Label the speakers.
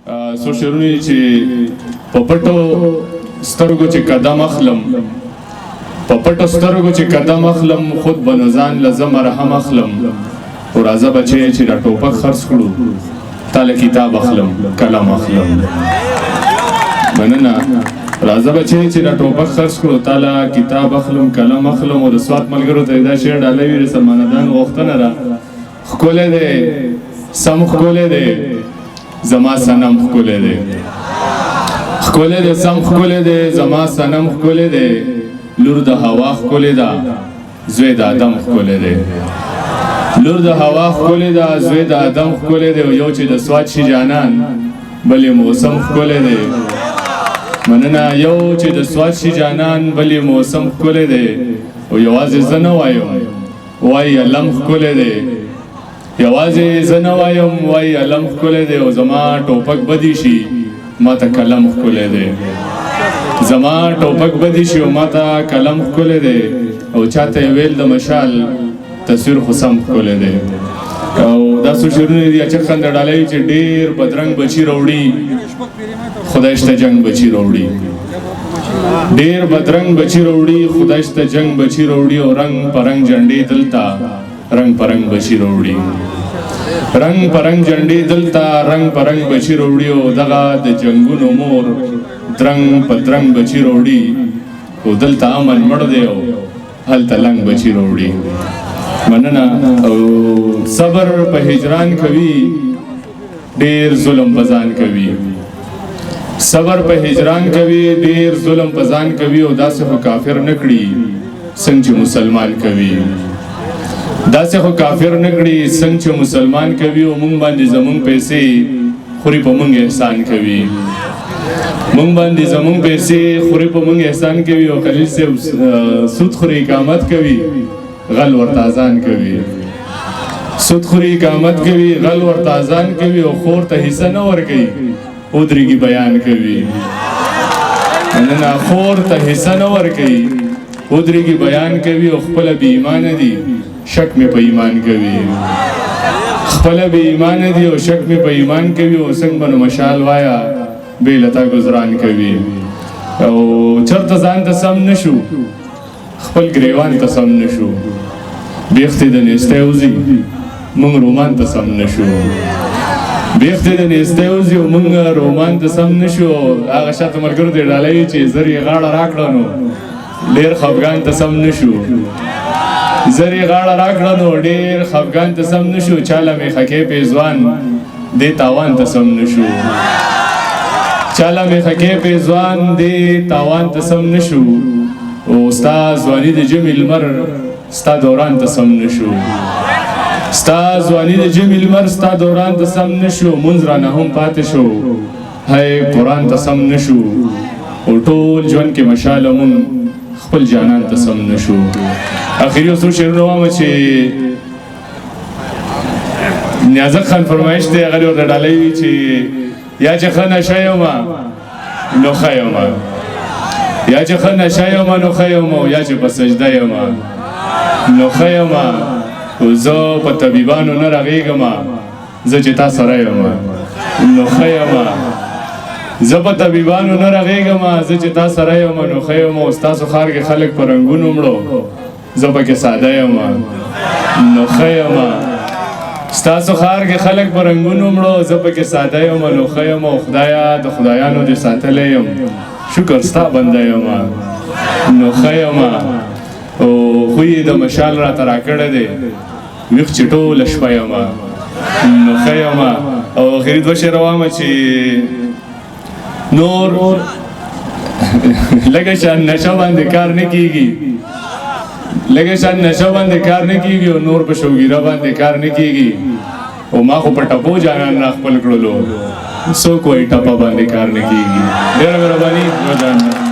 Speaker 1: سو شروع چې په پټو سترګو چې قدم اخلم په پټو سترګو چې قدم اخلم خود بنځان لزم رحم اخلم او راځه بچي چې دا ټوپک خرڅ کړو تاله کتاب اخلم کلم اخلم مننه راځه بچي چې دا ټوپک خرڅ کړو تاله کتاب اخلم کلم اخلم او د سوات ملګرو ته دا شعر ډالوي سلماندان غوښتنه را خکوله ده سم خکوله ده زما سنم خکوله ده خکوله ده سم خکوله ده زما سنم خکوله ده لور د هوا خکوله ده زوی د آدم خکوله ده لور د هوا خکوله ده زوی د آدم خکوله ده یو چې د سوات شي جانان بلې موسم خکوله ده مننه یو چې د سوات شي جانان بلې موسم خکوله ده او یوازې زه نه وایم وایي علم خکوله ده یوازې زه نه وایم وایي علم ښکلی دی او زما ټوپک بدی شي ما ته قلم ښکلی دی زما ټوپک بدی شي او ما ته قلم ښکلی دی او چاته یې ویل د مشال تصویر خو سم ښکلی دی او دا څو شعرونه دي چې خنده ډالۍ چې ډېر بدرنګ بچي راوړي خدای شته جنګ بچي راوړي ډېر بدرنګ بچي راوړي خدای شته جنګ بچي راوړي او رنګ پرنګ جنډې دلته رنگ پرنگ بچی روڑی رنگ پرنگ جنڈی دلتا رنگ پرنگ بچی روڑی او دغا د جنگونو مور درنگ پدرنگ بچی روڑی او دلتا امن مڑ دیو حل تلنگ بچی روڑی مننا او صبر په هجران کوي ډیر ظلم پزان کوي صبر په هجران کوي ډیر ظلم پزان کوي او داسې خو کافر نکړي څنګه مسلمان کوي داسې خو کافر نکړي څنګه چې مسلمان کوي او مونږ باندې زمونږ پیسې خوري په مونږ احسان کوي مونږ باندې زمونږ پیسې خوري په مونږ احسان کوي او خلیل سے سود خوري اقامت کوي غل ورته اذان کوي سود خوري اقامت کوي غل ورته اذان کوي او خور ته حصہ نه ورکوي ودرېږي بیان کوي نه خور ته حصہ نه ورکوي ودرېږي بیان کوي او خپل بې ایمانه دي شک می په ایمان کوي خپل به ایمان دی او شک می په ایمان کوي او څنګه بنو مشال وایا به لتا گزاران کوي او چرته ځان ته سم نشو خپل گریوان ته سم نشو بیخته د نسته اوزي مونږ رومان ته سم نشو بیخته د نسته اوزي مونږ رومان ته سم نشو هغه شاته ملګرو دی ډالۍ چې زری غاړه راکړنو ډیر خفګان ته سم نشو زری غاړه راکړه نو ډېر خفګان ته سم نشو چاله مې خکې پیزوان دې تاوان ته سم نشو چاله مې خکې پیزوان دې تاوان ته سم نشو او ستا ځواني د جمع لمر ستا دوران ته سم نشو ستا ځواني د جمع لمر ستا دوران ته سم نشو مونځ رانه هم پاتې شو هی قرآن ته سم نشو او ټول ژوند کې مشاله مونږ خپل جانان ته سم نشو اخیری اوسو شعرونه وایم چې نیازک خان فرمایش دی هغه ورته ډالۍ چې یا چې ښه نشه یم نو ښه یم یا چې ښه نشه یم نو ښه یم یا چې په سجده یم نو ښه یم خو زه په طبیبانو نه رغېږم زه چې تا سره یم نو ښه یم زه په طبیبانو نه رغېږم زه چې تا سره یم نو ښه یم او ستاسو ښار کې خلک په رنګونو مړو زه پکې ساده یم نو ښه یم ستاسو ښار کې خلک په رنګونو مړو زه پکې ساده یم نو ښه یم او خدایه د خدایانو دې ساتلی یم شکر ستا بنده یم نو ښه یم او خوی د مشال راته راکړی دی ویښ چې ټوله شپه یم نو ښه یم او اخري دوه شعره وایم چې نور لکه شان نشه باندې کار نه کیږي لکه شان نشه باندې کار نه کیږي او نور په شوګیره باندې کار نه کیږي او ما خو په ټپو جانان نه خپل کړلو څوک وایي ټپه باندې کار نه کیږي ډېره مهرباني